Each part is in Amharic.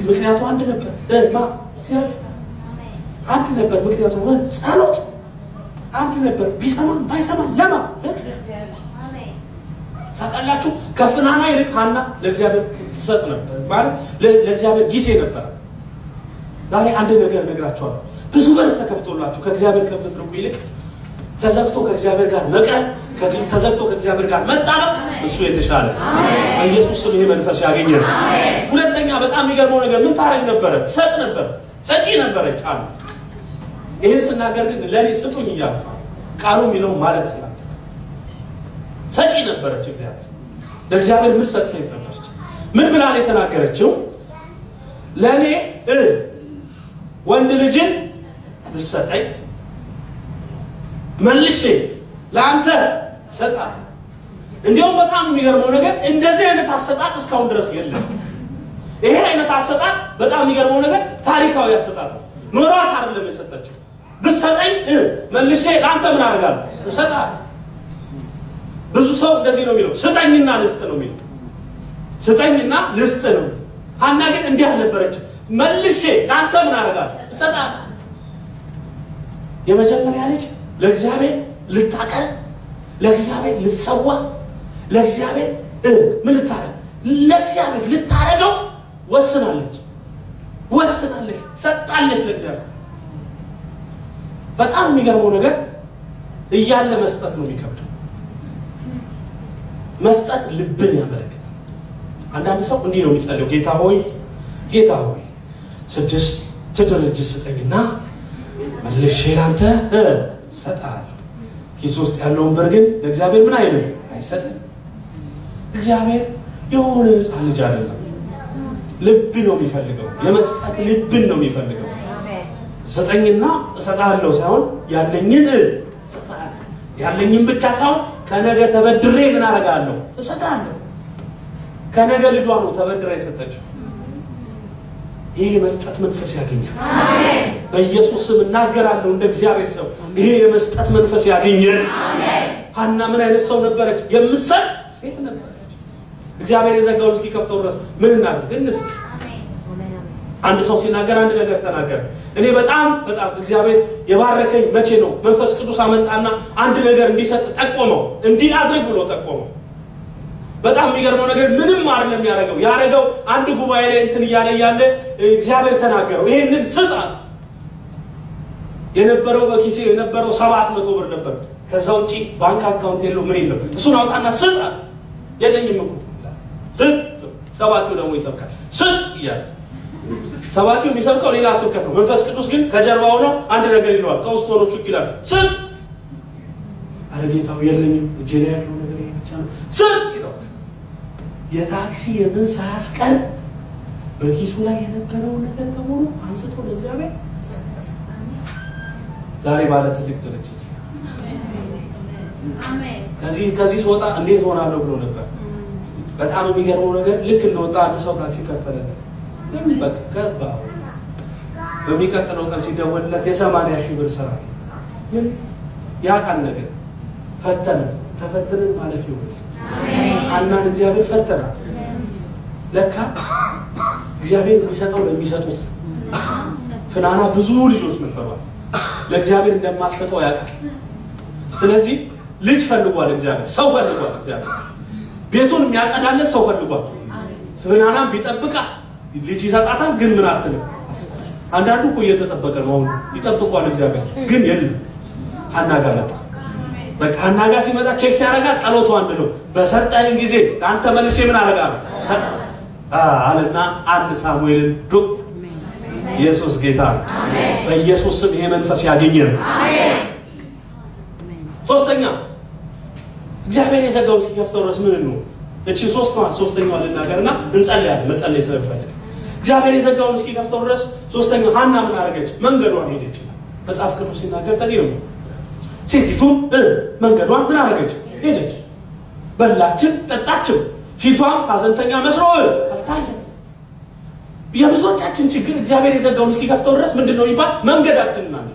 ምክንያቱ አንድ ነበር። እግዚአብሔር አንድ ነበር። ምክንያቱ ጸሎት አንድ ነበር። ቢሰማም ባይሰማም ለማ ለእግዚአብሔር። ታውቃላችሁ ከፍናና ይልቅ ሐና ለእግዚአብሔር ትሰጥ ነበር ማለት ለእግዚአብሔር ጊዜ ነበራት። ዛሬ አንድ ነገር ነግራችኋለሁ። ብዙ በር ተከፍቶላችሁ ከእግዚአብሔር ከምትርቁ ይልቅ ተዘግቶ ከእግዚአብሔር ጋር መቅረብ፣ ተዘግቶ ከእግዚአብሔር ጋር መጣበቅ እሱ የተሻለ። በኢየሱስ ስም ይሄ መንፈስ ያገኘን። ሁለተኛ በጣም የሚገርመው ነገር ምን ታረግ ነበረ? ትሰጥ ነበር። ሰጪ ነበረች ሐና። ይሄን ስናገር ግን ለኔ ስጡኝ እያልኩ ቃሉ የሚለው ማለት ስላለ ሰጪ ነበረች። እግዚአብሔር ለእግዚአብሔር ምሰጥ ሴት ነበረች። ምን ብላ ነው የተናገረችው? ለኔ ወንድ ልጅን ብትሰጠኝ መልሼ ለአንተ ሰጣለሁ። እንዲያውም በጣም የሚገርመው ነገር እንደዚህ አይነት አሰጣጥ እስካሁን ድረስ የለም። ይሄ አይነት አሰጣጥ በጣም የሚገርመው ነገር ታሪካዊ አሰጣጥ ነው። ኖራት አይደለም የሰጠችው። ብትሰጠኝ መልሼ ለአንተ ምን አደርጋለሁ? እሰጣለሁ። ብዙ ሰው እንደዚህ ነው የሚለው፣ ስጠኝና ልስጥ ነው የሚለው። ስጠኝና ልስጥ ነው። ሐና ግን እንዲህ አልነበረችም። መልሼ ለአንተ ምን አደርጋለሁ? እሰጣለሁ። የመጀመሪያ ልጅ ለእግዚአብሔር ልታቀርብ፣ ለእግዚአብሔር ልትሰዋ፣ ለእግዚአብሔር ምን ልታረግ፣ ለእግዚአብሔር ልታረገው ወስናለች። ሰጣለች ለእግዚአብሔር። በጣም የሚገርመው ነገር እያለ መስጠት ነው የሚከብደው። መስጠት ልብን ያመለክታል። አንዳንድ ሰው እንዲህ ነው የሚጸልየው፣ ጌታ ሆይ 6 ድርጅት ስጠኝና መልሼ ላንተ እሰጥሃለሁ። ኪስ ውስጥ ያለውን ብር ግን ለእግዚአብሔር ምን አይልም፣ አይሰጥም። እግዚአብሔር የሆነ ሕፃን ልጅ አይደለም። ልብ ነው የሚፈልገው። የመስጠት ልብን ነው የሚፈልገው። ስጠኝና እሰጥሃለሁ ሳይሆን ያለኝን እሰጥሃለሁ። ያለኝን ብቻ ሳይሆን ከነገ ተበድሬ ምን አደርጋለሁ? እሰጥሃለሁ። ከነገ ልጇ ነው ተበድራ የሰጠችው። ይሄ የመስጠት መንፈስ ያገኛል። አሜን። በኢየሱስ ስም እናገራለሁ እንደ እግዚአብሔር ሰው ይሄ የመስጠት መንፈስ ያገኛል። አሜን። ሐና ምን አይነት ሰው ነበረች? የምትሰጥ ሴት ነበረች። እግዚአብሔር የዘጋውን እስኪከፍተው ድረስ ምን እናድርግ? እንስጥ። አንድ ሰው ሲናገር አንድ ነገር ተናገረ። እኔ በጣም እግዚአብሔር የባረከኝ መቼ ነው? መንፈስ ቅዱስ አመጣና አንድ ነገር እንዲሰጥ ጠቆመው። እንዲህ አድርግ ብሎ ጠቆመው። በጣም የሚገርመው ነገር ምንም አይደለም ያረገው አንድ ጉባኤ ላይ እንትን እያለ እግዚአብሔር ተናገረው። ይሄንን ስጥ የነበረው በኪሴ የነበረው 700 ብር ነበር። ከዛ ውጪ ባንክ አካውንት የለው ምን የለው። እሱን አውጣና ስጥ የለኝም እኮ ስጥ። ሰባኪው ደግሞ ይሰብካል ስጥ እያለ። ሰባኪው የሚሰብከው ሌላ ስብከት ነው። መንፈስ ቅዱስ ግን ከጀርባው ነው አንድ ነገር ይለዋል። ከውስጥ ሆኖ ሹክ ይላል ስጥ። አረ ጌታው የለኝም እጄ ላይ ያለው ነገር ይሄ ብቻ ነው ስጥ ይለዋል። የታክሲ የምን ሳያስቀር በኪሱ ላይ የነበረው ነገር በሙሉ አንስቶ ለእግዚአብሔር ዛሬ ባለ ትልቅ ድርጅት አሜን። ከዚህ ስወጣ እንዴት ሆናለሁ ብሎ ነበር። በጣም የሚገርመው ነገር ልክ እንደወጣ አንድ ሰው ታክሲ ከፈለለት። በቃ በሚቀጥለው ቀን ሲደወልለት የ80,000 ብር ስራ ምን ያካን ነገር ተፈተንን ማለፍ ይሆናል። ሐናን እግዚአብሔር ፈተናት። ለካ እግዚአብሔር የሚሰጠው ለሚሰጡት። ፍናና ብዙ ልጆች ነበሯት። ለእግዚአብሔር እንደማሰጠው ያውቃል። ስለዚህ ልጅ ፈልጓል እግዚአብሔር፣ ሰው ፈልጓል እግዚአብሔር። ቤቱን የሚያጸዳለት ሰው ፈልጓል። ፍናናም ቢጠብቃ ልጅ ይሰጣታል። ግን ምን አትልም። አንዳንዱ እኮ እየተጠበቀ ነው። አሁን ይጠብቋል እግዚአብሔር፣ ግን የለም። ሐና ጋር መጣ። በቃ ሐና ጋር ሲመጣ ቼክ ሲያረጋት ጸሎቱ አንድ ነው። በሰጠኝ ጊዜ አንተ መልሼ ምን አደርጋለሁ አለና አንድ ሳሙኤልን ዱቅ። ኢየሱስ ጌታ ነው። በኢየሱስ ስም ይሄ መንፈስ ያገኘን። ሶስተኛ እግዚአብሔር የዘጋው እስኪከፍተው ድረስ ምን ነው? እቺ ሶስተኛዋ ልናገርና እንጸልያለን። መጸለይ ስለምፈልግ እግዚአብሔር የዘጋውን እስኪከፍተው ድረስ ሶስተኛው ሐና ምን አደረገች? መንገዷን ሄደች። መጽሐፍ ቅዱስ ሲናገር ከዚህ ነው። ሴቲቱም መንገዷን ምን አደረገች? ሄደች። በላችም ጠጣችም፣ ፊቷም ሐዘንተኛ መስሎ አልታየም። የብዙዎቻችን ችግር እግዚአብሔር የዘጋውን እስኪከፍተው ድረስ ምንድነው ይባል? መንገዳችንን አንሄድ።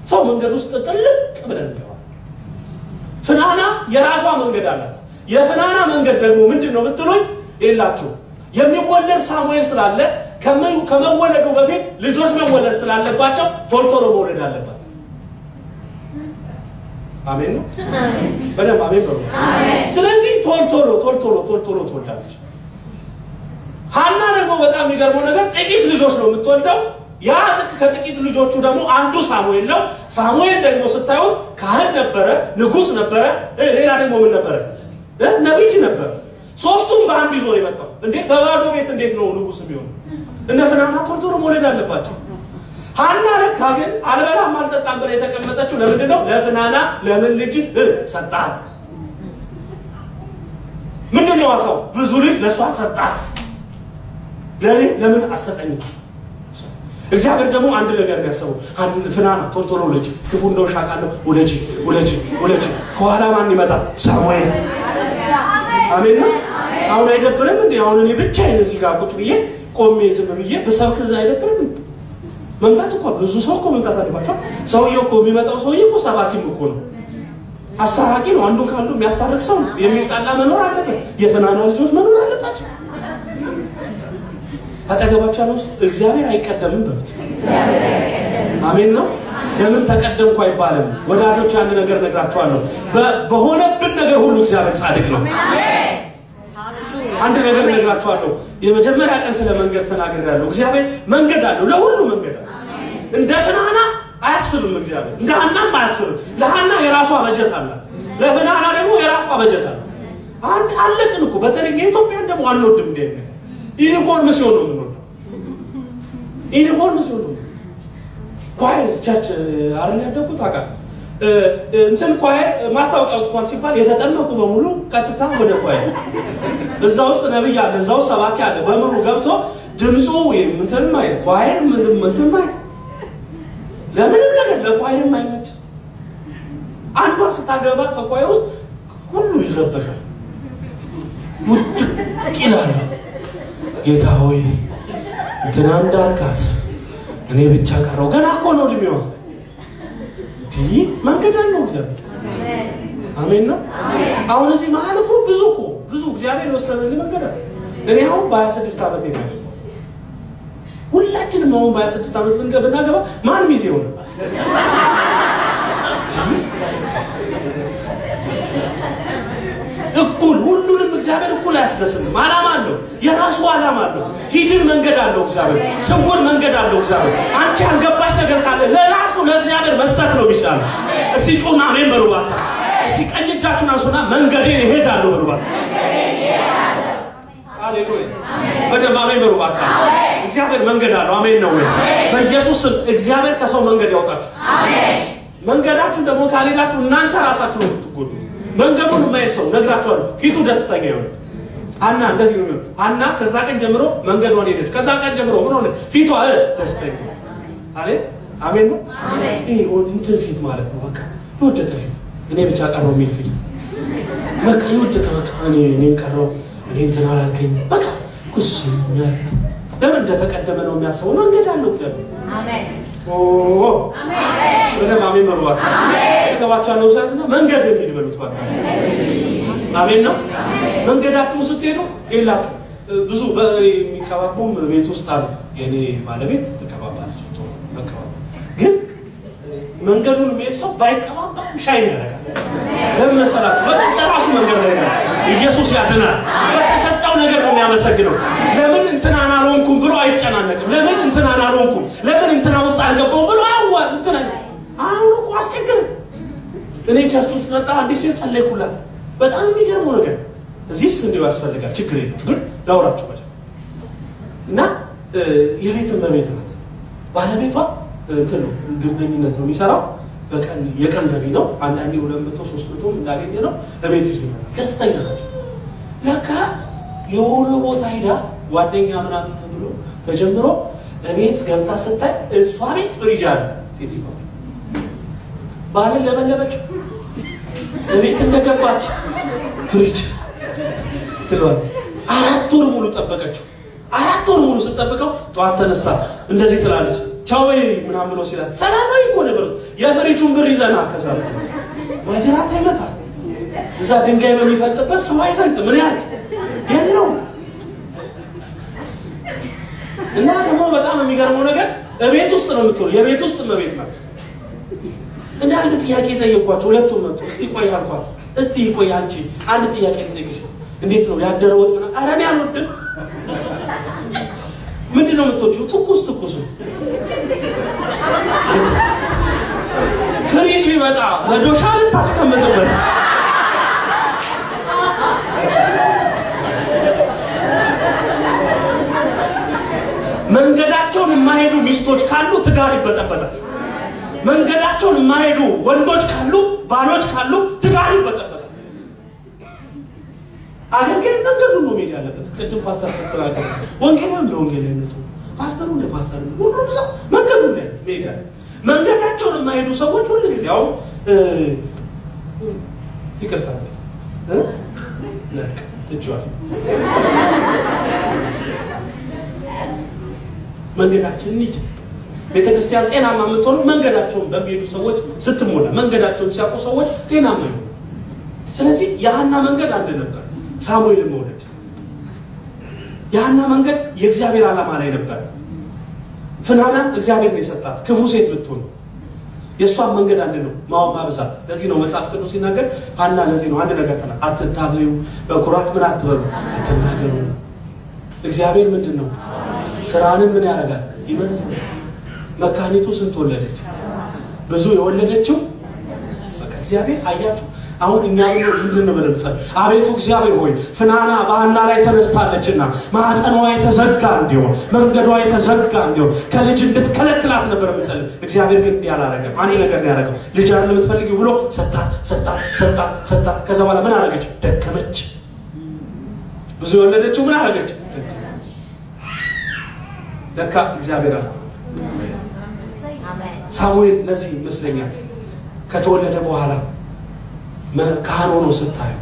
ሰው መንገድ ውስጥ ጥልቅ ብለን እንገባለን። ፍናና የራሷ መንገድ አላት። የፍናና መንገድ ደግሞ ምንድነው ብትሉኝ የላችሁ የሚወለድ ሳሙኤል ስላለ ከመወለዱ በፊት ልጆች መወለድ ስላለባቸው ቶሎ መውለድ አለባት። አሜን ነው። በደንብ አሜን በሉ። ስለዚህ ቶሎ ትወልዳለች። ሐና ደግሞ በጣም የሚገርመው ነገር ጥቂት ልጆች ነው የምትወልደው። ያ ከጥቂት ልጆቹ ደግሞ አንዱ ሳሙኤል ነው። ሳሙኤል ደግሞ ስታዩት ካህን ነበረ፣ ንጉስ ነበረ፣ ሌላ ደግሞ ምን ነበረ? ነብይ ነበረ። ሶስቱም በአንድ ይዞ ነው የመጣው። እንዴ በባዶ ቤት እንዴት ነው ንጉስ የሚሆነው? እነ ፍናና ቶሎ መውለድ አለባቸው። ሐና ለካ ግን አልበላም አልጠጣም ብላ የተቀመጠችው ለምንድን ነው? ለፍናና ለምን ልጅ ሰጣት? ምንድን ነው አሳው? ብዙ ልጅ ለሷ ሰጣት። ለምን አሰጠኝ? እግዚአብሔር ደግሞ አንድ ነገር ነው ያሰበው። ፍናና ቶሎ ልጅ ክፉ እንደው ሻቃለው ወለጂ ከኋላ ማን ይመጣል? ሳሙኤል። አሜን ነው። አሁን አይደብርም እንዴ? አሁን እኔ ብቻዬን እዚህ ጋር ቁጭ ብዬ ቆሜ ዝም ብዬ በሰብክ እዛ አይደብርም? መምጣት እኮ ብዙ ሰው እኮ መምጣት አለባቸው። ሰውየው እኮ የሚመጣው ሰውየው እኮ ሰባኪም እኮ ነው፣ አስታራቂ ነው። አንዱን ከአንዱ የሚያስታርቅ ሰው ነው። የሚጣላ መኖር አለበት። የፍናና ልጆች መኖር አለባቸው። አጠገባቸው ያለው እግዚአብሔር አይቀደምም በሉት። አሜን ነው። ለምን ተቀደምኩ አይባልም። ወዳጆች አንድ ነገር ነግራችኋለሁ። በሆነብን ነገር ሁሉ እግዚአብሔር ጻድቅ ነው። አንድ ነገር ነግራችኋለሁ። የመጀመሪያ ቀን ስለ መንገድ ተናግሬያለሁ። እግዚአብሔር መንገድ አለው፣ ለሁሉ መንገድ አለው። እንደ ፍናና አያስብም እግዚአብሔር፣ እንደ ሐናም አያስብም። ለሐና የራሷ በጀት አላት፣ ለፍናና ደግሞ የራሷ በጀት አላት። አንድ አለቅን እኮ። በተለይ ኢትዮጵያን ደግሞ አንወድም እንደ ነገር ዩኒፎርም ሲሆን ነው የምንወደው። ዩኒፎርም ሲሆን ነው ኳየር ቸርች አርን ያደጉት አቃል እንትን ኳየር ማስታወቂያ አውጥቷል ሲባል የተጠመቁ በሙሉ ቀጥታ ወደ ኳየር። እዛ ውስጥ ነብይ አለ፣ እዛው ሰባኪ አለ። በሙሉ ገብቶ ድምፁ እንትን ማይ ኳየር እንትን ማይ ለምንም ነገር ለኳየር ማይመች። አንዷ ስታገባ ከኳየር ውስጥ ሁሉ ይረበሻል። ውድ ቂላል ጌታ ሆይ እንትና እንዳርካት እኔ ብቻ ቀረው። ገና እኮ ነው እድሜዋ። መንገድ አለው እግዚአብሔር። አሜን ነው። አሁን እዚህ መሀል እኮ ብዙ እግዚአብሔር የወሰነልኝ መንገድ አለ። እኔ አሁን በ26 ዓመት ነው። ሁላችንም አሁን በ26 ዓመት ብናገባ ማን ሚዜ ሆነ? እኩል ሁሉንም እግዚአብሔር እኩል አያስደስትም። ዓላማ አለው፣ የራሱ ዓላማ አለው። ሂድን መንገድ አለው እግዚአብሔር፣ ስውር መንገድ አለው እግዚአብሔር። አንቺ ያልገባሽ ነገር ካለ ለራሱ ለእግዚአብሔር መስጠት ነው የሚሻለው። እስቲ ጩና አሜን በሉ ባካ። እስቲ ቀኝ እጃችሁን አንሱና መንገዴን እሄዳለሁ በሉ ባካ። ሃሌሉያ በደንብ አሜን በሉ ባካ። እግዚአብሔር መንገድ አለው። አሜን ነው ወይ? በኢየሱስ ስም እግዚአብሔር ከሰው መንገድ ያውጣችሁ። አሜን። መንገዳችሁን ደግሞ ካልሄዳችሁ እናንተ ራሳችሁ ነው የምትጎዱት። መንገዱን የማይል ሰው ነግራችኋለሁ፣ ፊቱ ደስተኛ ይሆናል። ሐና እንደዚህ ነው። ሐና ከዛ ቀን ጀምሮ መንገዷን ሄደች። ከዛ ቀን ጀምሮ ምን ሆነ? ፊቷ ደስተኛ። አሜን ነው። ይሄ እንትን ፊት ማለት ነው። በቃ የወደቀ ፊት፣ እኔ ብቻ ቀረው የሚል ፊት። በቃ የወደቀ በቃ እኔን ቀረው፣ እኔ እንትን አላልከኝ። በቃ ኩስ ለምን እንደተቀደመ ነው የሚያስበው። መንገድ አለው እግዚአብሔር። አሜን አሜን። በደም አሜን በሉ። ተገባቻለሁ ሳይዝና መንገድ እንሂድ በሉት ባካ። አሜን ነው። መንገዳችሁ ስትሄዱ የላችሁ ብዙ የሚቀባቡም ቤት ውስጥ አሉ። የኔ ባለቤት ትቀባባለች። ግን መንገዱን የሚሄድ ሰው ባይቀባባ ሻይን ያደርጋል። ለምን መሰላችሁ? በተሰራሱ መንገድ ላይ ነው። ኢየሱስ ያድናል። በተሰጠው ነገር ነው የሚያመሰግነው። ለምን እንትናን አልሆንኩም ብሎ አይጨናነቅም። ለምን እንትናን አልሆንኩም፣ ለምን እንትና ውስጥ አልገባውም ብሎ አያዋል። እንትና አሁን እኮ አስቸግር። እኔ ቸርች ውስጥ መጣ አዲስ ጸለይኩላት። በጣም የሚገርመው ነገር እዚህስ እንዲሁ ያስፈልጋል፣ ችግር የለም ግን ላውራችሁ በደምብ እና የቤት እመቤት ናት። ባለቤቷ እንትን ነው ግንበኝነት ነው የሚሰራው። በቀን የቀን ገቢ ነው። አንዳንዴ 200-300 እንዳገኘ ነው እቤት ይዞ ይመጣል። ደስተኛ ናቸው። ለካ የሆነ ቦታ ሄዳ ጓደኛ ምናምን ተብሎ ተጀምሮ እቤት ገብታ ስታይ እሷ ቤት ፍሪጅ አለ። ሴትዮ ባልን ለበለበችው። እቤት እንደገባች ፍሪጅ ትለዋለች። 4 ወር ሙሉ ጠበቀችው። 4 ወር ሙሉ ስትጠብቀው ጠዋት ተነስታ እንደዚህ ትላለች። ቻው ወይ ምናምን ብሎ ሲላት ሰላማዊ እኮ ነበር። የፍሪጁን ብር ይዘና ከዛት ማጅራት አይመታ። እዛ ድንጋይ በሚፈልጥበት ሰው አይፈልጥ። ምን ያህል የለው እና ደግሞ በጣም የሚገርመው ነገር እቤት ውስጥ ነው የምትሆነው። የቤት ውስጥ መቤት ናት። እና አንድ ጥያቄ ጠየቅኳቸው። ሁለቱም መጡ። እስቲ ቆይ አልኳት። እስቲ ቆይ አንቺ አንድ ጥያቄ ልጠይቅሽ። እንዴት ነው ያደረ ወጥ ነው? ኧረ እኔ አልወድም። ምንድን ነው የምትወጂው? ትኩስ ፍሪጅ ቢመጣ መዶሻ ልታስቀምጥበት። መንገዳቸውን የማይሄዱ ሚስቶች ካሉ ትዳር ይበጠበጣል። መንገዳቸውን የማይሄዱ ወንዶች ካሉ፣ ባሎች ካሉ ትዳር ይበጠበጣል። አገልጋይ መንገዱን ነው መሄድ ያለበት። ቅድም ፓስተር ተናገረ። ወንጌላዊ እንደ ወንጌላዊነቱ፣ ፓስተሩ እንደ ፓስተር፣ ሁሉም ሰው መንገዱን ነው መሄድ ያለበት። መንገዳቸውን የማይሄዱ ሰዎች ሁሉ ጊዜ አሁን ይቅርታ ትችዋል መንገዳችንን እንጂ ቤተክርስቲያን ጤናማ የምትሆኑ መንገዳቸውን በሚሄዱ ሰዎች ስትሞላ፣ መንገዳቸውን ሲያውቁ ሰዎች ጤናማ ይሆኑ። ስለዚህ የሐና መንገድ አንድ ነበር፣ ሳሙኤልን መውለድ። የሐና መንገድ የእግዚአብሔር ዓላማ ላይ ነበር። ፍናና እግዚአብሔር ነው የሰጣት ክፉ ሴት ብትሆን፣ የእሷን መንገድ አንድ ነው፣ ማብዛት። ለዚህ ነው መጽሐፍ ቅዱስ ሲናገር ሐና ለዚህ ነው አንድ ነገር ተናገረ፣ አትታበዩ፣ በኩራት ምን አትበሉ፣ አትናገሩ። እግዚአብሔር ምንድን ነው ስራንም ምን ያደርጋል? ይመዝናል። መካኒቱ ስንት ወለደች? ብዙ የወለደችው በቃ እግዚአብሔር አያችሁ። አሁን እኛ ምንድን ነው በለምጸ አቤቱ እግዚአብሔር ሆይ ፍናና በሐና ላይ ተነስታለችና ማህፀኗ የተዘጋ እንዲሆን መንገዷ የተዘጋ እንዲሆን ከልጅ እንድትከለክላት ነበር የምጸልይ። እግዚአብሔር ግን እንዲህ አላረገም። አንድ ነገር ነው ያደረገው። ልጅ አለ የምትፈልጊው ብሎ ሰጣት። ከዛ በኋላ ምን አደረገች? ደከመች። ብዙ የወለደችው ምን አደረገች? ለካ እግዚአብሔር አለ። ሳሙኤል ለዚህ ይመስለኛል ከተወለደ በኋላ ካህን ሆኖ ስታዩ፣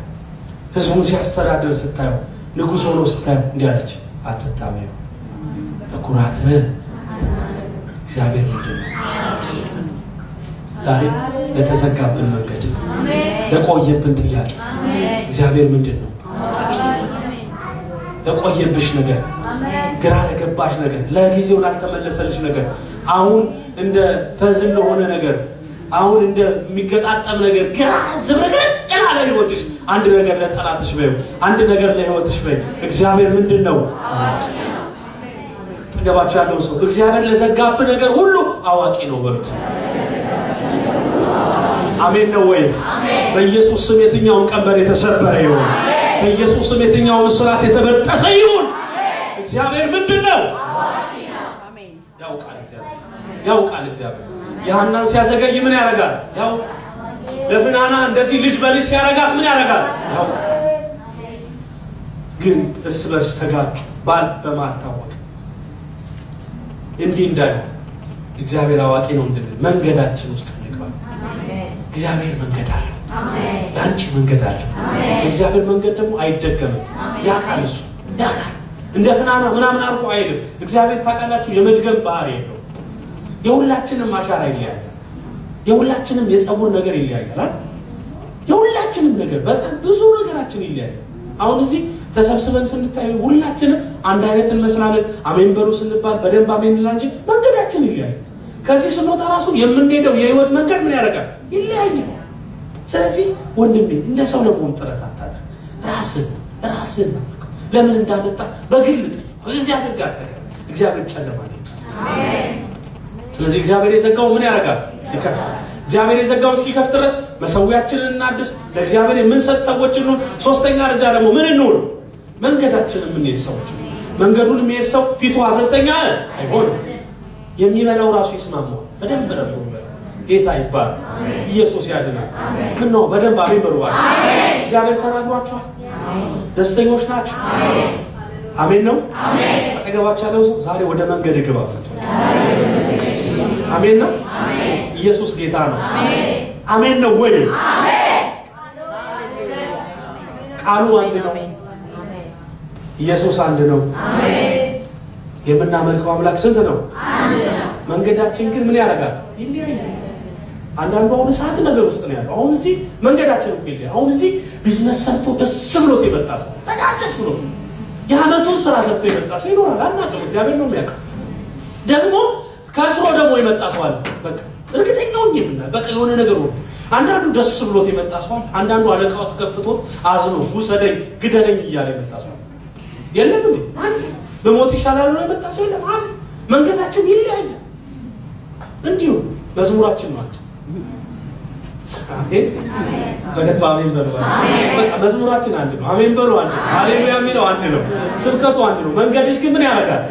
ህዝቡን ሲያስተዳድር ስታዩ፣ ንጉሥ ሆኖ ስታዩ እንዲህ አለች፣ አትታበዩ፣ በኩራት እግዚአብሔር ምንድን ነው? ዛሬ ለተዘጋብን መንገድ፣ ለቆየብን ጥያቄ እግዚአብሔር ምንድን ነው? ለቆየብሽ ነገር፣ ግራ ለገባሽ ነገር፣ ለጊዜው ላልተመለሰልሽ ነገር፣ አሁን እንደ ፐዝል ለሆነ ነገር፣ አሁን እንደሚገጣጠም ነገር ግራ ዝብርግር ያለ ህይወትሽ አንድ ነገር ለጠላትሽ በይው፣ አንድ ነገር ለህይወትሽ በይ። እግዚአብሔር ምንድን ነው? ጥገባችሁ ያለው ሰው እግዚአብሔር ለዘጋብ ነገር ሁሉ አዋቂ ነው በሉት። አሜን ነው ወይ? በኢየሱስ ስም የትኛውም ቀንበር የተሰበረ ይሁን። በኢየሱስ ስም የትኛውም እስራት የተበጠሰ ይሁን። እግዚአብሔር ምንድን ነው? ያውቃል እግዚአብሔር። የሐናን ሲያዘገይ ምን ያደርጋል? ያውቃል። ለፍናና እንደዚህ ልጅ በልጅ ሲያረጋት ምን ያደርጋል? ያውቃል። ግን እርስ በርስ ተጋጩ። ባል በማል ታወቀ። እንዲህ እንዳይሆን እግዚአብሔር አዋቂ ነው እንድንል መንገዳችን ውስጥ እንግባ። እግዚአብሔር መንገድ አለው። ለአንቺ መንገድ አለው። የእግዚአብሔር መንገድ ደግሞ አይደገምም። ያውቃል። እሱ ያውቃል። እንደ ፍናና ምናምን አርቆ አይልም። እግዚአብሔር ታውቃላችሁ የመድገም ባህሪ የለው። የሁላችንም አሻራ ይለያያል። የሁላችንም የጸጉር ነገር ይለያያል። የሁላችንም ነገር በጣም ብዙ ነገራችን ይለያያል። አሁን እዚህ ተሰብስበን ስንታይ ሁላችንም አንድ አይነት እንመስላለን። አሜን በሉ ስንባል በደንብ አሜን እንላለን እንጂ መንገዳችን ይለያያል። ከዚህ ስንወጣ ራሱ የምንሄደው የህይወት መንገድ ምን ያደርጋል? ይለያያል። ስለዚህ ወንድሜ እንደ ሰው ለመሆን ጥረት አታድርግ። ራስን ለምን እንዳመጣ በግል ጠይቅ። እግዚአብሔር ጋር ተገናኝ። እግዚአብሔር ጨለማ ነው። ስለዚህ እግዚአብሔር የዘጋው ምን ያደርጋል? ይከፍታል። እግዚአብሔር የዘጋውን እስኪከፍት ድረስ መሰዊያችንን እናድስ። ለእግዚአብሔር የምንሰጥ ሰዎች እንሁን። ሶስተኛ ደረጃ ደግሞ ምን እንሁን? መንገዳችንን የምንሄድ ሰዎች። መንገዱን የሚሄድ ሰው ፊቱ ሐዘንተኛ አይሆንም። የሚበላው ራሱ ይስማማዋል። በደንብ ነው። ጌታ ይባላል። ኢየሱስ ያድናል። ምን ነው በደንብ አሜን በሉ። እግዚአብሔር ተናግሯችኋል። ደስተኞች ናችሁ? አሜን ነው። አጠገባችሁ ያለው ሰው ዛሬ ወደ መንገድ ግባ ብሏል። አሜን ነው። ኢየሱስ ጌታ ነው። አሜን ነው ወይ? ቃሉ አንድ ነው። ኢየሱስ አንድ ነው። የምናመልከው አምላክ ስንት ነው? መንገዳችን ግን ምን ያደርጋል? ይለያያል። አንዳንዱ አሁን ሰዓት ነገር ውስጥ ነው ያለው። አሁን እዚህ መንገዳችን እኮ ይለያል። አሁን እዚህ ቢዝነስ ሰርቶ ደስ ብሎት የመጣ ሰው ተጋጨች ብሎት የዓመቱን ስራ ሰርቶ የመጣ ሰው ይኖራል። አናውቅም፣ እግዚአብሔር ነው የሚያውቀው። ደግሞ ከስሮ ደግሞ የመጣ ሰው አለ። በቃ እርግጠኛው በቃ የሆነ ነገር ሆኖ አንዳንዱ ደስ ብሎት የመጣ ሰው አለ። አንዳንዱ አለቃው አስከፍቶት አዝኖ ውሰደኝ ግደለኝ እያለ የመጣ ሰው አለ። የለም እንዴ? አንድ በሞት ይሻላል ብሎ የመጣ ሰው የለም። አንድ መንገዳችን ይለያያል። እንዲሁ መዝሙራችን ነው አንድ። አሜን በደንብ አሜን በሉ። በቃ መዝሙራችን አንድ ነው። አሜን በሉ አንድ ነው። ሃሌሉያ የሚለው አንድ ነው። ስብከቱ አንድ ነው። መንገድሽ ግን ምን ያደርጋል?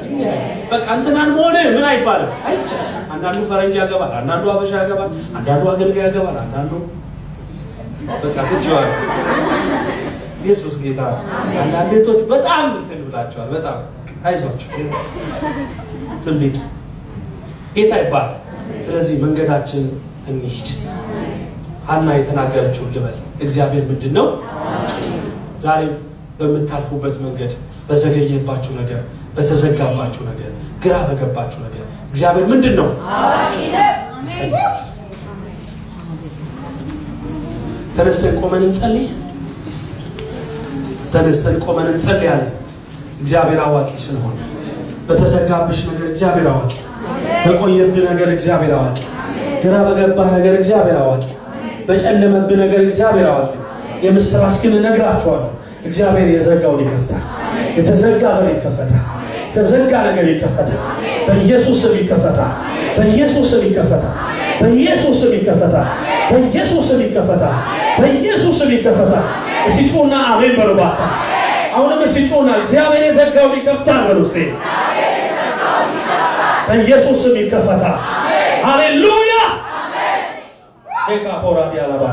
በቃ እንትናን መሆነ ምን አይባልም፣ አይቻልም። አንዳንዱ ፈረንጅ ያገባል፣ አንዳንዱ አበሻ ያገባል፣ አንዳንዱ አገልጋይ ያገባል፣ አንዳንዱ በቃ ትችዋል። ኢየሱስ ጌታ። አንዳንድ ቶች በጣም እንትን ብላችኋል። በጣም አይዟችሁ፣ ትንቢት ጌታ ይባላል። ስለዚህ መንገዳችን እንሂድ። ሐና የተናገረችውን ልበል። እግዚአብሔር ምንድን ነው? ዛሬ በምታልፉበት መንገድ፣ በዘገየባችሁ ነገር፣ በተዘጋባችሁ ነገር፣ ግራ በገባችሁ ነገር እግዚአብሔር ምንድን ነው? ተነስተን ቆመን እንጸልይ። ተነስተን ቆመን እንጸልያለን። እግዚአብሔር አዋቂ ስለሆነ በተዘጋብሽ ነገር እግዚአብሔር አዋቂ፣ በቆየብህ ነገር እግዚአብሔር አዋቂ፣ ግራ በገባህ ነገር እግዚአብሔር አዋቂ፣ በጨለመብህ ነገር እግዚአብሔር አዋቂ። የምስራች ግን እነግራችኋለሁ፣ እግዚአብሔር የዘጋውን ይከፍታል። የተዘጋ በር ይከፈታል። የተዘጋ ነገር ይከፈታል። በኢየሱስ ስም ይከፈታል። በኢየሱስ ስም ይከፈታል። በኢየሱስ ስም ይከፈታል። በኢየሱስ ስም ይከፈታል። በኢየሱስ ስም ይከፈታል። እስቲ ጩና አሜን በሉ። አሁንም እስቲ ጩና እግዚአብሔር የዘጋውን ይከፍታል በሉ። እስቲ በኢየሱስ ስም ይከፈታል። ሃሌሉያ ሼካ ፖራዲ አላባ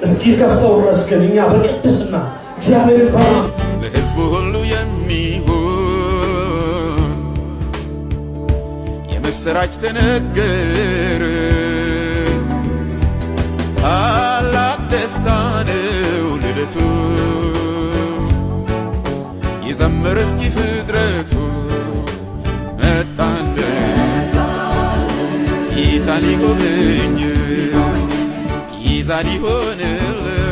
እስኪ ከፍተው ድረስ ግን እኛ በቅድስና እግዚአብሔርን ለሕዝቡ ሁሉ የሚሆን የምስራች ተነገረ። ታላቅ ደስታ ነው ልደቱ፣ ይዘምር እስኪ ፍጥረቱ። መጣን ጌታ ሊጎበኝ ይዛ ሊሆንልን